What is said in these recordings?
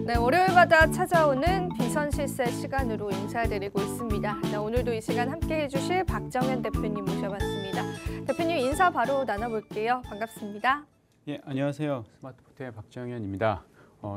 네, 월요일마다 찾아오는 비선실세 시간으로 인사드리고 있습니다. 네, 오늘도 이 시간 함께해 주실 박정현 대표님 모셔봤습니다. 대표님 인사 바로 나눠볼게요. 반갑습니다. 예, 안녕하세요. 스마트포트의 박정현입니다.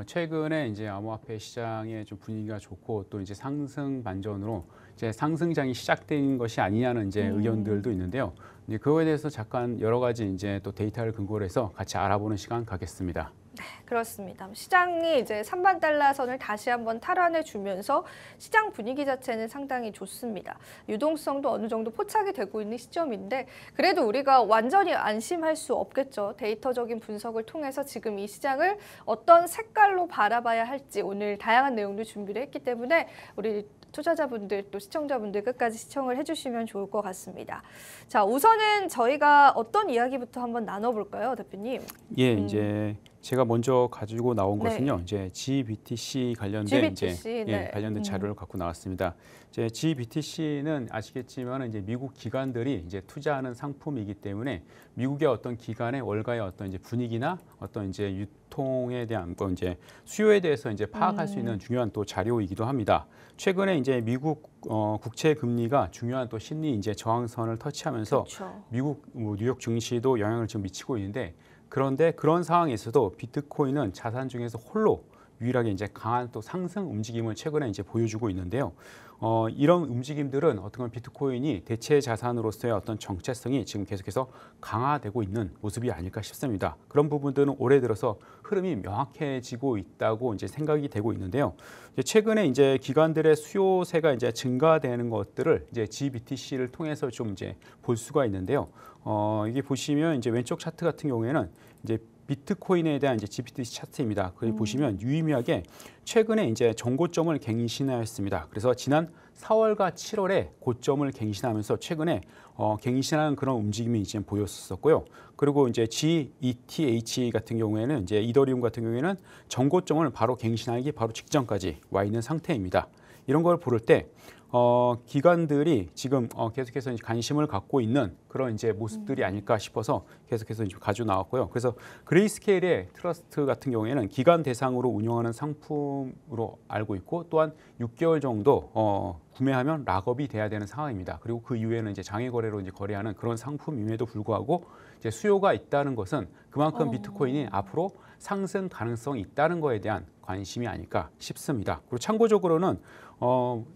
최근에 이제 암호화폐 시장의 좀 분위기가 좋고 또 이제 상승 반전으로 이제 상승장이 시작된 것이 아니냐는 이제 의견들도 있는데요. 이제 그거에 대해서 잠깐 여러 가지 이제 또 데이터를 근거로 해서 같이 알아보는 시간 갖겠습니다. 네, 그렇습니다. 시장이 이제 3만 달러 선을 다시 한번 탈환해 주면서 시장 분위기 자체는 상당히 좋습니다. 유동성도 어느 정도 포착이 되고 있는 시점인데 그래도 우리가 완전히 안심할 수 없겠죠. 데이터적인 분석을 통해서 지금 이 시장을 어떤 색깔로 바라봐야 할지 오늘 다양한 내용도 준비를 했기 때문에 우리 투자자분들 또 시청자분들 끝까지 시청을 해주시면 좋을 것 같습니다. 자, 우선은 저희가 어떤 이야기부터 한번 나눠볼까요, 대표님? 예, 이제 제가 먼저 가지고 나온 네. 것은요, 이제 GBTC 관련된 GBTC, 이제 네. 관련된 자료를 갖고 나왔습니다. 이제 GBTC는 아시겠지만 이제 미국 기관들이 이제 투자하는 상품이기 때문에 미국의 어떤 기관의 월가의 어떤 이제 분위기나 어떤 이제 유통에 대한 뭐 이제 수요에 대해서 이제 파악할 수 있는 중요한 또 자료이기도 합니다. 최근에 이제 미국 국채 금리가 중요한 또 심리 이제 저항선을 터치하면서 그렇죠. 미국 뉴욕 증시도 영향을 좀 미치고 있는데 그런데 그런 상황에서도 비트코인은 자산 중에서 홀로 유일하게 이제 강한 또 상승 움직임을 최근에 이제 보여주고 있는데요. 이런 움직임들은 어떤 건 비트코인이 대체 자산으로서의 어떤 정체성이 지금 계속해서 강화되고 있는 모습이 아닐까 싶습니다. 그런 부분들은 올해 들어서 흐름이 명확해지고 있다고 이제 생각이 되고 있는데요. 최근에 이제 기관들의 수요세가 이제 증가되는 것들을 이제 GBTC를 통해서 좀 이제 볼 수가 있는데요. 이게 보시면 이제 왼쪽 차트 같은 경우에는 이제 비트코인에 대한 이제 GBTC 차트입니다. 거기 보시면 유의미하게 최근에 이제 정고점을 갱신하였습니다. 그래서 지난 4월과 7월에 고점을 갱신하면서 최근에 갱신하는 그런 움직임이 이제 보였었고요. 그리고 이제 GETH 같은 경우에는 이제 이더리움 같은 경우에는 정고점을 바로 갱신하기 바로 직전까지 와 있는 상태입니다. 이런 걸 볼 때 기관들이 지금 계속해서 이제 관심을 갖고 있는 그런 이제 모습들이 아닐까 싶어서 계속해서 이제 가지고 나왔고요. 그래서 그레이스케일의 트러스트 같은 경우에는 기관 대상으로 운영하는 상품으로 알고 있고 또한 6개월 정도 구매하면 락업이 돼야 되는 상황입니다. 그리고 그 이후에는 이제 장외 거래로 이제 거래하는 그런 상품임에도 불구하고 이제 수요가 있다는 것은 그만큼 비트코인이 앞으로 상승 가능성이 있다는 거에 대한 관심이 아닐까 싶습니다. 그리고 참고적으로는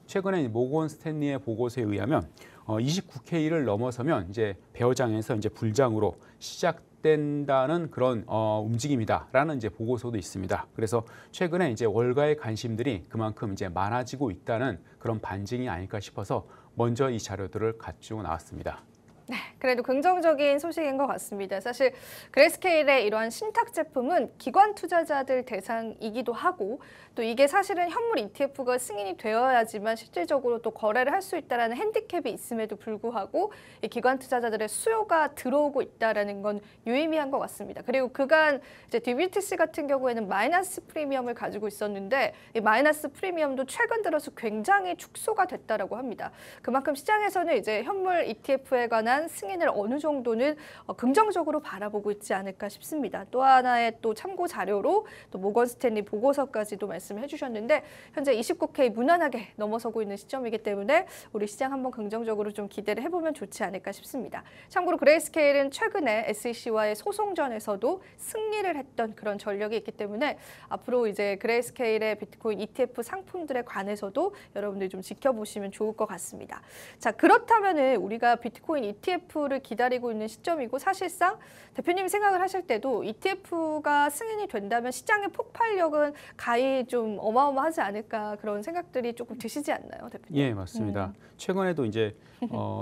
최근에 모건 스탠리의 보고서에 의하면 29K를 넘어서면 이제 베어장에서 이제 불장으로 시작된다는 그런 움직임이다라는 이제 보고서도 있습니다. 그래서 최근에 이제 월가의 관심들이 그만큼 이제 많아지고 있다는 그런 반증이 아닐까 싶어서 먼저 이 자료들을 가지고 나왔습니다. 네, 그래도 긍정적인 소식인 것 같습니다. 사실 그레이스케일의 이러한 신탁 제품은 기관 투자자들 대상이기도 하고 또 이게 사실은 현물 ETF가 승인이 되어야지만 실질적으로 또 거래를 할 수 있다는 핸디캡이 있음에도 불구하고 이 기관 투자자들의 수요가 들어오고 있다는 건 유의미한 것 같습니다. 그리고 그간 이제 GBTC 같은 경우에는 마이너스 프리미엄을 가지고 있었는데 이 마이너스 프리미엄도 최근 들어서 굉장히 축소가 됐다라고 합니다. 그만큼 시장에서는 이제 현물 ETF에 관한 승인을 어느 정도는 긍정적으로 바라보고 있지 않을까 싶습니다. 또 하나의 또 참고 자료로 또 모건 스탠리 보고서까지도 말씀해 주셨는데 현재 29K 무난하게 넘어서고 있는 시점이기 때문에 우리 시장 한번 긍정적으로 좀 기대를 해보면 좋지 않을까 싶습니다. 참고로 그레이스케일은 최근에 SEC와의 소송전에서도 승리를 했던 그런 전력이 있기 때문에 앞으로 이제 그레이스케일의 비트코인 ETF 상품들에 관해서도 여러분들이 좀 지켜보시면 좋을 것 같습니다. 자, 그렇다면은 우리가 비트코인 ETF를 기다리고 있는 시점이고 사실상 대표님이 생각을 하실 때도 ETF가 승인이 된다면 시장의 폭발력은 가히 좀 어마어마하지 않을까 그런 생각들이 조금 드시지 않나요, 대표님? 예, 맞습니다. 최근에도 이제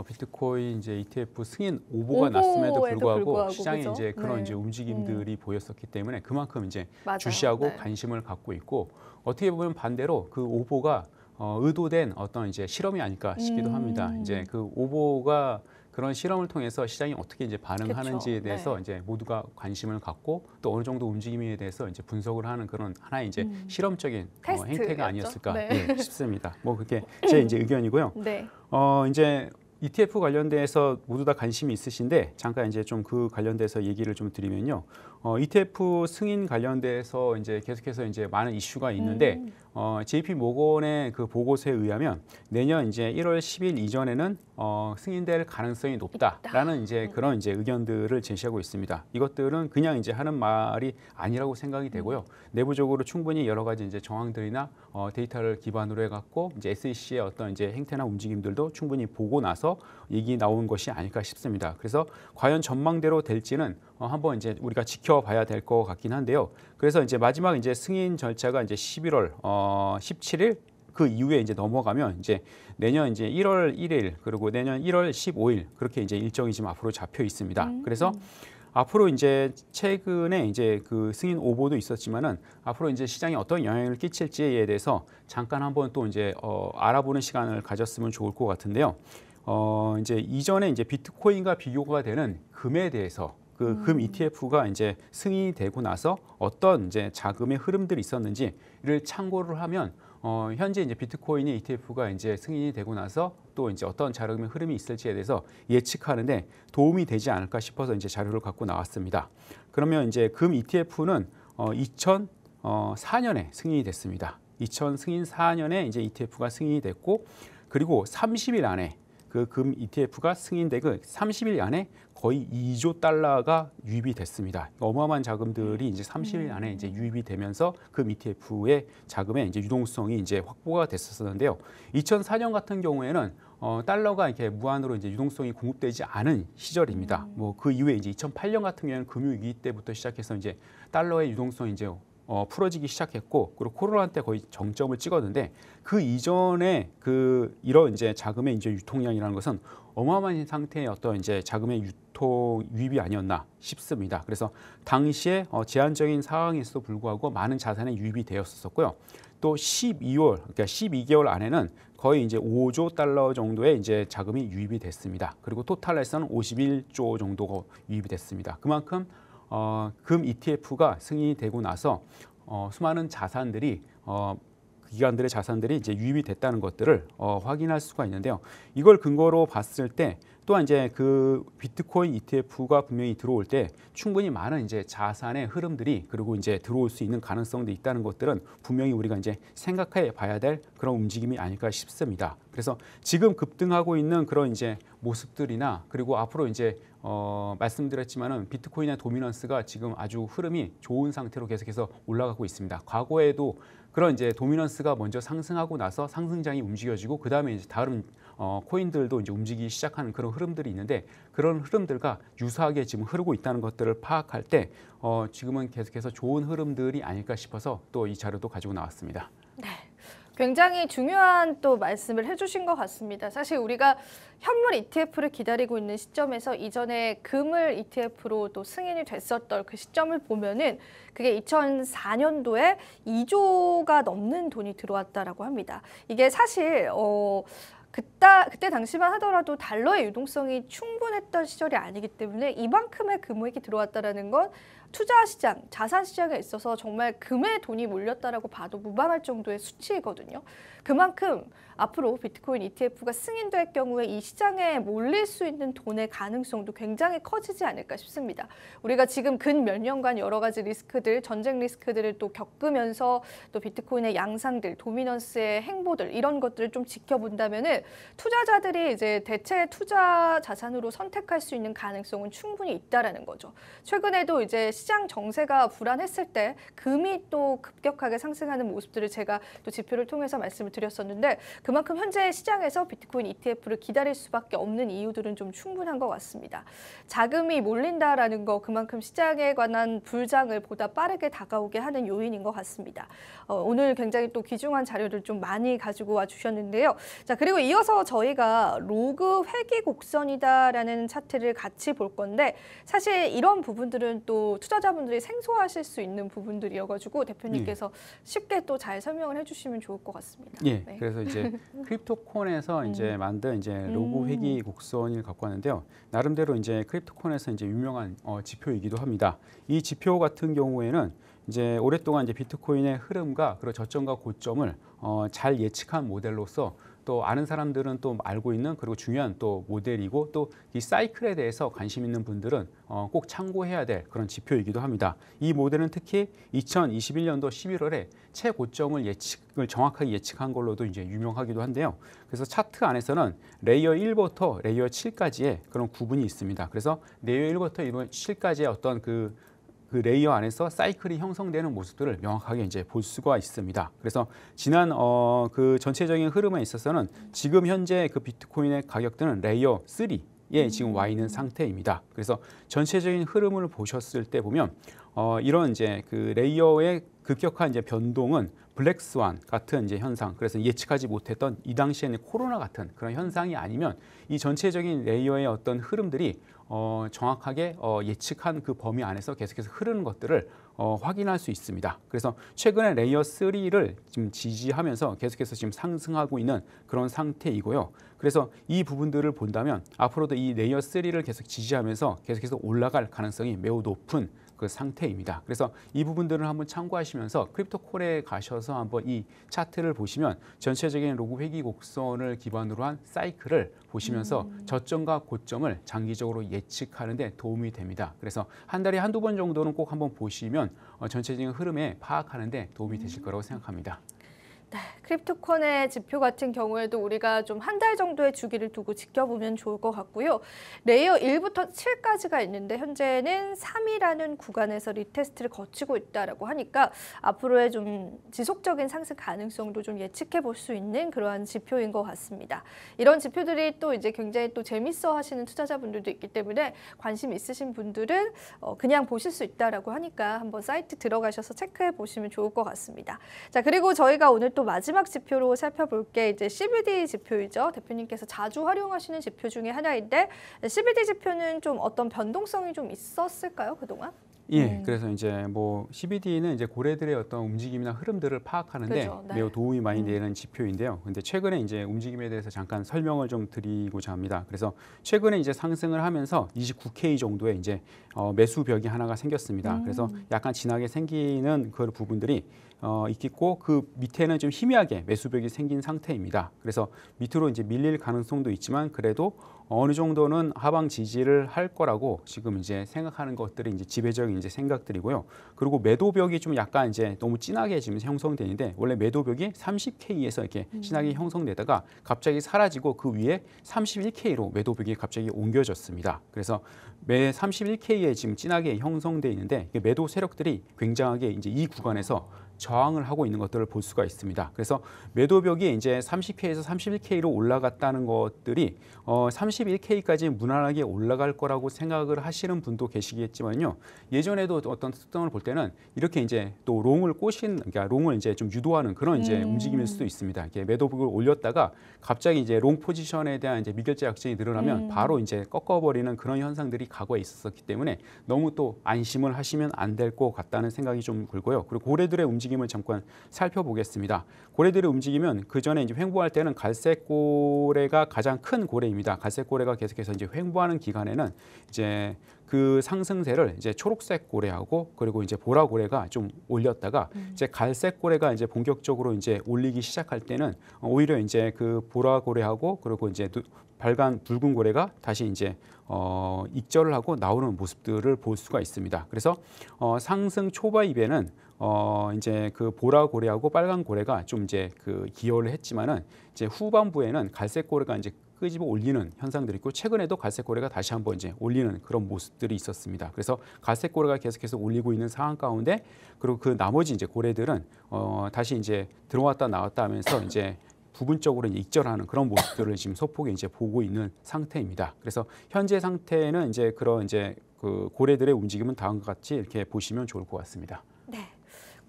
비트코인 이제 ETF 승인 오보가 났음에도 불구하고 시장에 그죠? 이제 그런 네. 이제 움직임들이 보였었기 때문에 그만큼 이제 맞아요. 주시하고 네. 관심을 갖고 있고 어떻게 보면 반대로 그 오보가 의도된 어떤 이제 실험이 아닐까 싶기도 합니다. 이제 그 오보가 그런 실험을 통해서 시장이 어떻게 이제 반응하는지에 그쵸. 대해서 네. 이제 모두가 관심을 갖고 또 어느 정도 움직임에 대해서 이제 분석을 하는 그런 하나의 이제 실험적인 테스트였죠. 행태가 아니었을까 네. 예, 싶습니다. 뭐 그게 제 이제 의견이고요. 네. 이제 ETF 관련돼서 모두 다 관심이 있으신데 잠깐 이제 좀 그 관련돼서 얘기를 좀 드리면요. ETF 승인 관련돼서 이제 계속해서 이제 많은 이슈가 있는데 JP 모건의 그 보고서에 의하면 내년 이제 1월 10일 이전에는 승인될 가능성이 높다라는 이제 그런 이제 의견들을 제시하고 있습니다. 이것들은 그냥 이제 하는 말이 아니라고 생각이 되고요. 내부적으로 충분히 여러 가지 이제 정황들이나 데이터를 기반으로 해갖고 이제 SEC의 어떤 이제 행태나 움직임들도 충분히 보고 나서 얘기 나온 것이 아닐까 싶습니다. 그래서 과연 전망대로 될지는 한번 이제 우리가 지켜봐야 될 것 같긴 한데요. 그래서 이제 마지막 이제 승인 절차가 이제 11월 17일 그 이후에 이제 넘어가면 이제 내년 이제 1월 1일 그리고 내년 1월 15일 그렇게 이제 일정이 지금 앞으로 잡혀 있습니다. 그래서 앞으로 이제 최근에 이제 그 승인 오보도 있었지만은 앞으로 이제 시장에 어떤 영향을 끼칠지에 대해서 잠깐 한번 또 이제 알아보는 시간을 가졌으면 좋을 것 같은데요. 이제 이전에 이제 비트코인과 비교가 되는 금에 대해서 그 금 ETF가 이제 승인이 되고 나서 어떤 이제 자금의 흐름들이 있었는지를 참고를 하면 현재 이제 비트코인의 ETF가 이제 승인이 되고 나서 또 이제 어떤 자금의 흐름이 있을지에 대해서 예측하는데 도움이 되지 않을까 싶어서 이제 자료를 갖고 나왔습니다. 그러면 이제 금 ETF는 2004년에 승인이 됐습니다. 2004년에 이제 ETF가 승인이 됐고 그리고 30일 안에 그 금 ETF가 승인되고 30일 안에 거의 2조 달러가 유입이 됐습니다. 어마어마한 자금들이 이제 30일 안에 이제 유입이 되면서 금 ETF의 자금의 이제 유동성이 이제 확보가 됐었는데요. 2004년 같은 경우에는 달러가 이렇게 무한으로 이제 유동성이 공급되지 않은 시절입니다. 뭐 그 이후에 이제 2008년 같은 경우에는 금융위기 때부터 시작해서 이제 달러의 유동성이 이제 풀어지기 시작했고 그리고 코로나 때 거의 정점을 찍었는데 그 이전에 그 이런 이제 자금의 이제 유통량이라는 것은 어마어마한 상태의 어떤 이제 자금의 유통 유입이 아니었나 싶습니다. 그래서 당시에 제한적인 상황에서도 불구하고 많은 자산의 유입이 되었었고요. 또 그러니까 12개월 안에는 거의 이제 5조 달러 정도의 이제 자금이 유입이 됐습니다. 그리고 토탈에서는 51조 정도가 유입이 됐습니다. 그만큼 금 ETF가 승인이 되고 나서 수많은 자산들이 기관들의 자산들이 이제 유입이 됐다는 것들을 확인할 수가 있는데요. 이걸 근거로 봤을 때 또한 이제 그 비트코인 ETF가 분명히 들어올 때 충분히 많은 이제 자산의 흐름들이 그리고 이제 들어올 수 있는 가능성도 있다는 것들은 분명히 우리가 이제 생각해 봐야 될 그런 움직임이 아닐까 싶습니다. 그래서 지금 급등하고 있는 그런 이제 모습들이나 그리고 앞으로 이제 말씀드렸지만은 비트코인의 도미넌스가 지금 아주 흐름이 좋은 상태로 계속해서 올라가고 있습니다. 과거에도 그런 이제 도미넌스가 먼저 상승하고 나서 상승장이 움직여지고 그 다음에 이제 다른 코인들도 이제 움직이기 시작하는 그런 흐름들이 있는데 그런 흐름들과 유사하게 지금 흐르고 있다는 것들을 파악할 때 지금은 계속해서 좋은 흐름들이 아닐까 싶어서 또 이 자료도 가지고 나왔습니다. 네. 굉장히 중요한 또 말씀을 해주신 것 같습니다. 사실 우리가 현물 ETF를 기다리고 있는 시점에서 이전에 금을 ETF로 또 승인이 됐었던 그 시점을 보면은 그게 2004년도에 2조가 넘는 돈이 들어왔다라고 합니다. 이게 사실 그때 당시만 하더라도 달러의 유동성이 충분했던 시절이 아니기 때문에 이만큼의 금액이 들어왔다라는 건 투자 시장, 자산 시장에 있어서 정말 금의 돈이 몰렸다라고 봐도 무방할 정도의 수치이거든요. 그만큼 앞으로 비트코인 ETF가 승인될 경우에 이 시장에 몰릴 수 있는 돈의 가능성도 굉장히 커지지 않을까 싶습니다. 우리가 지금 근 몇 년간 여러 가지 리스크들, 전쟁 리스크들을 또 겪으면서 또 비트코인의 양상들, 도미넌스의 행보들 이런 것들을 좀 지켜본다면은 투자자들이 이제 대체 투자 자산으로 선택할 수 있는 가능성은 충분히 있다라는 거죠. 최근에도 이제 시장 정세가 불안했을 때 금이 또 급격하게 상승하는 모습들을 제가 또 지표를 통해서 말씀을 드렸었는데 그만큼 현재 시장에서 비트코인 ETF를 기다릴 수밖에 없는 이유들은 좀 충분한 것 같습니다. 자금이 몰린다라는 거 그만큼 시장에 관한 불장을 보다 빠르게 다가오게 하는 요인인 것 같습니다. 오늘 굉장히 또 귀중한 자료를 좀 많이 가지고 와 주셨는데요. 자, 그리고 이어서 저희가 로그 회귀 곡선이다라는 차트를 같이 볼 건데 사실 이런 부분들은 또 투자자분들이 생소하실 수 있는 부분들이어가지고 대표님께서 쉽게 또 잘 설명을 해주시면 좋을 것 같습니다. 예, 네. 그래서 이제 크립토콘에서 이제 만든 이제 로그 회귀 곡선을 갖고 왔는데요. 나름대로 이제 크립토콘에서 이제 유명한 지표이기도 합니다. 이 지표 같은 경우에는 이제 오랫동안 이제 비트코인의 흐름과 그리고 저점과 고점을 잘 예측한 모델로서 또 아는 사람들은 또 알고 있는 그리고 중요한 또 모델이고 또 이 사이클에 대해서 관심 있는 분들은 꼭 참고해야 될 그런 지표이기도 합니다. 이 모델은 특히 2021년도 11월에 최고점을 정확하게 예측한 걸로도 이제 유명하기도 한데요. 그래서 차트 안에서는 레이어 1부터 레이어 7까지의 그런 구분이 있습니다. 그래서 레이어 1부터 레이어 7까지의 어떤 그 레이어 안에서 사이클이 형성되는 모습들을 명확하게 이제 볼 수가 있습니다. 그래서 지난 그 전체적인 흐름에 있어서는 지금 현재 그 비트코인의 가격들은 레이어 3에 지금 와 있는 상태입니다. 그래서 전체적인 흐름을 보셨을 때 보면 이런 이제 그 레이어의 급격한 이제 변동은 블랙스완 같은 이제 현상, 그래서 예측하지 못했던 이 당시에는 코로나 같은 그런 현상이 아니면 이 전체적인 레이어의 어떤 흐름들이 정확하게 예측한 그 범위 안에서 계속해서 흐르는 것들을 확인할 수 있습니다. 그래서 최근에 레이어 3를 지금 지지하면서 계속해서 지금 상승하고 있는 그런 상태이고요. 그래서 이 부분들을 본다면 앞으로도 이 레이어 3를 계속 지지하면서 계속해서 올라갈 가능성이 매우 높은 그 상태입니다. 그래서 이 부분들을 한번 참고하시면서 크립토콜에 가셔서 한번 이 차트를 보시면 전체적인 로그 회귀 곡선을 기반으로 한 사이클을 보시면서 저점과 고점을 장기적으로 예측하는 데 도움이 됩니다. 그래서 한 달에 한두 번 정도는 꼭 한번 보시면 전체적인 흐름에 파악하는 데 도움이 되실 거라고 생각합니다. 네, 크립토콘의 지표 같은 경우에도 우리가 좀 한 달 정도의 주기를 두고 지켜보면 좋을 것 같고요. 레이어 1부터 7까지가 있는데 현재는 3이라는 구간에서 리테스트를 거치고 있다라고 하니까 앞으로의 좀 지속적인 상승 가능성도 좀 예측해 볼 수 있는 그러한 지표인 것 같습니다. 이런 지표들이 또 이제 굉장히 또 재밌어 하시는 투자자분들도 있기 때문에 관심 있으신 분들은 그냥 보실 수 있다라고 하니까 한번 사이트 들어가셔서 체크해 보시면 좋을 것 같습니다. 자, 그리고 저희가 오늘 또 마지막 지표로 살펴볼 게 이제 CBD 지표이죠. 대표님께서 자주 활용하시는 지표 중에 하나인데 CBD 지표는 좀 어떤 변동성이 좀 있었을까요, 그동안? 예, 그래서 이제 뭐 CBD는 이제 고래들의 어떤 움직임이나 흐름들을 파악하는데 그렇죠, 네. 매우 도움이 많이 되는 지표인데요. 근데 최근에 이제 움직임에 대해서 잠깐 설명을 좀 드리고자 합니다. 그래서 최근에 이제 상승을 하면서 29K 정도의 이제 매수벽이 하나가 생겼습니다. 그래서 약간 진하게 생기는 그 부분들이 있겠고 그 밑에는 좀 희미하게 매수벽이 생긴 상태입니다. 그래서 밑으로 이제 밀릴 가능성도 있지만 그래도 어느 정도는 하방 지지를 할 거라고 지금 이제 생각하는 것들이 이제 지배적인 이제 생각들이고요. 그리고 매도벽이 좀 약간 이제 너무 진하게 지금 형성되는데 원래 매도벽이 30K에서 이렇게 진하게 형성되다가 갑자기 사라지고 그 위에 31K로 매도벽이 갑자기 옮겨졌습니다. 그래서 매 31K에 지금 진하게 형성돼 있는데 매도 세력들이 굉장하게 이제 이 구간에서 저항을 하고 있는 것들을 볼 수가 있습니다. 그래서 매도벽이 이제 30K에서 31K로 올라갔다는 것들이 31K까지 무난하게 올라갈 거라고 생각을 하시는 분도 계시겠지만요. 예전에도 어떤 특성을 볼 때는 이렇게 이제 또 롱을 그러니까 롱을 이제 좀 유도하는 그런 이제 움직임일 수도 있습니다. 이렇게 매도벽을 올렸다가 갑자기 이제 롱 포지션에 대한 이제 미결제 약진이 늘어나면 바로 이제 꺾어버리는 그런 현상들이 과거에 있었기 때문에 너무 또 안심을 하시면 안 될 것 같다는 생각이 좀 들고요. 그리고 고래들의 움직임을 잠깐 살펴보겠습니다. 고래들의 움직임은 그 전에 이제 횡보할 때는 갈색 고래가 가장 큰 고래입니다. 갈색 고래가 계속해서 이제 횡보하는 기간에는 이제 그 상승세를 이제 초록색 고래하고 그리고 이제 보라 고래가 좀 올렸다가 이제 갈색 고래가 이제 본격적으로 이제 올리기 시작할 때는 오히려 이제 그 보라 고래하고 그리고 이제 발간 붉은 고래가 다시 이제 익절을 하고 나오는 모습들을 볼 수가 있습니다. 그래서 상승 초반입에는 이제 그 보라 고래하고 빨간 고래가 좀 이제 그 기여를 했지만은 이제 후반부에는 갈색 고래가 이제 끄집어 올리는 현상들이 있고 최근에도 갈색 고래가 다시 한번 이제 올리는 그런 모습들이 있었습니다. 그래서 갈색 고래가 계속해서 올리고 있는 상황 가운데 그리고 그 나머지 이제 고래들은 다시 이제 들어왔다 나왔다 하면서 이제 부분적으로 이제 익절하는 그런 모습들을 지금 소폭에 이제 보고 있는 상태입니다. 그래서 현재 상태는 이제 그런 이제 그 고래들의 움직임은 다음과 같이 이렇게 보시면 좋을 것 같습니다. 네.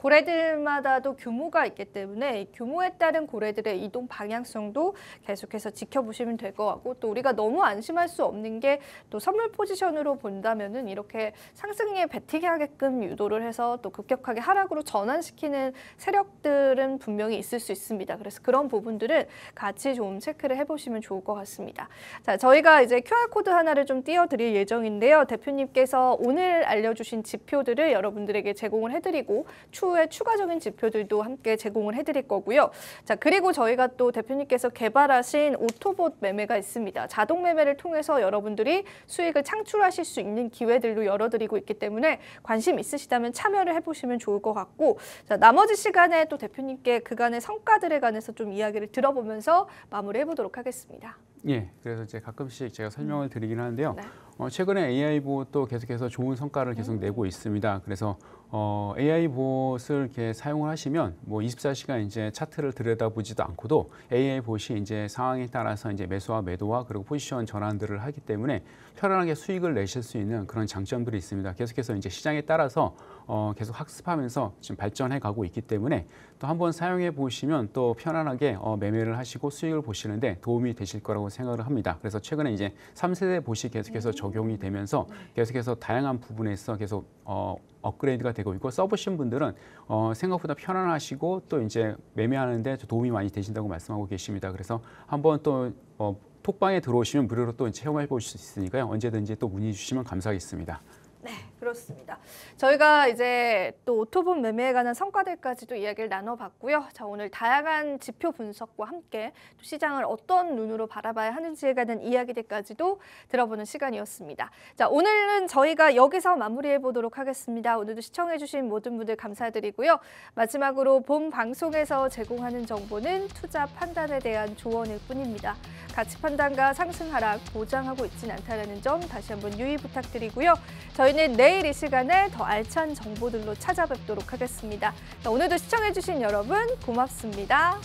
고래들마다도 규모가 있기 때문에 규모에 따른 고래들의 이동 방향성도 계속해서 지켜보시면 될 것 같고 또 우리가 너무 안심할 수 없는 게 또 선물 포지션으로 본다면은 이렇게 상승에 베팅하게끔 유도를 해서 또 급격하게 하락으로 전환시키는 세력들은 분명히 있을 수 있습니다. 그래서 그런 부분들은 같이 좀 체크를 해보시면 좋을 것 같습니다. 자, 저희가 이제 QR코드 하나를 좀 띄워드릴 예정인데요. 대표님께서 오늘 알려주신 지표들을 여러분들에게 제공을 해드리고 추후 추후에 추가적인 지표들도 함께 제공을 해드릴 거고요. 자, 그리고 저희가 또 대표님께서 개발하신 오토봇 매매가 있습니다. 자동 매매를 통해서 여러분들이 수익을 창출하실 수 있는 기회들도 열어드리고 있기 때문에 관심 있으시다면 참여를 해보시면 좋을 것 같고, 자, 나머지 시간에 또 대표님께 그간의 성과들에 관해서 좀 이야기를 들어보면서 마무리해보도록 하겠습니다. 예, 그래서 이제 가끔씩 제가 설명을 드리긴 하는데요. 네. 최근에 AI 보호도 계속해서 좋은 성과를 계속 내고 있습니다. 그래서 AI 보호를 이렇게 사용을 하시면 뭐 24시간 이제 차트를 들여다보지도 않고도 AI 보시 이제 상황에 따라서 이제 매수와 매도와 그리고 포지션 전환들을 하기 때문에 편안하게 수익을 내실 수 있는 그런 장점들이 있습니다. 계속해서 이제 시장에 따라서 계속 학습하면서 지금 발전해 가고 있기 때문에 또 한번 사용해 보시면 또 편안하게 매매를 하시고 수익을 보시는데 도움이 되실 거라고 생각을 합니다. 그래서 최근에 이제 3세대 보시 계속해서 적용이 되면서 계속해서 다양한 부분에서 계속 업그레이드가 되고 있고, 써보신 분들은 생각보다 편안하시고 또 이제 매매하는데 도움이 많이 되신다고 말씀하고 계십니다. 그래서 한번 또 톡방에 들어오시면 무료로 또 체험해 보실 수 있으니까요. 언제든지 또 문의 주시면 감사하겠습니다. 네, 그렇습니다. 저희가 이제 또 오토봇 매매에 관한 성과들까지도 이야기를 나눠봤고요. 자, 오늘 다양한 지표 분석과 함께 또 시장을 어떤 눈으로 바라봐야 하는지에 관한 이야기들까지도 들어보는 시간이었습니다. 자, 오늘은 저희가 여기서 마무리해 보도록 하겠습니다. 오늘도 시청해주신 모든 분들 감사드리고요. 마지막으로 본 방송에서 제공하는 정보는 투자 판단에 대한 조언일 뿐입니다. 가치 판단과 상승 하락 보장하고 있진 않다는 점 다시 한번 유의 부탁드리고요. 저희는 내일 이 시간에 더 알찬 정보들로 찾아뵙도록 하겠습니다. 오늘도 시청해주신 여러분 고맙습니다.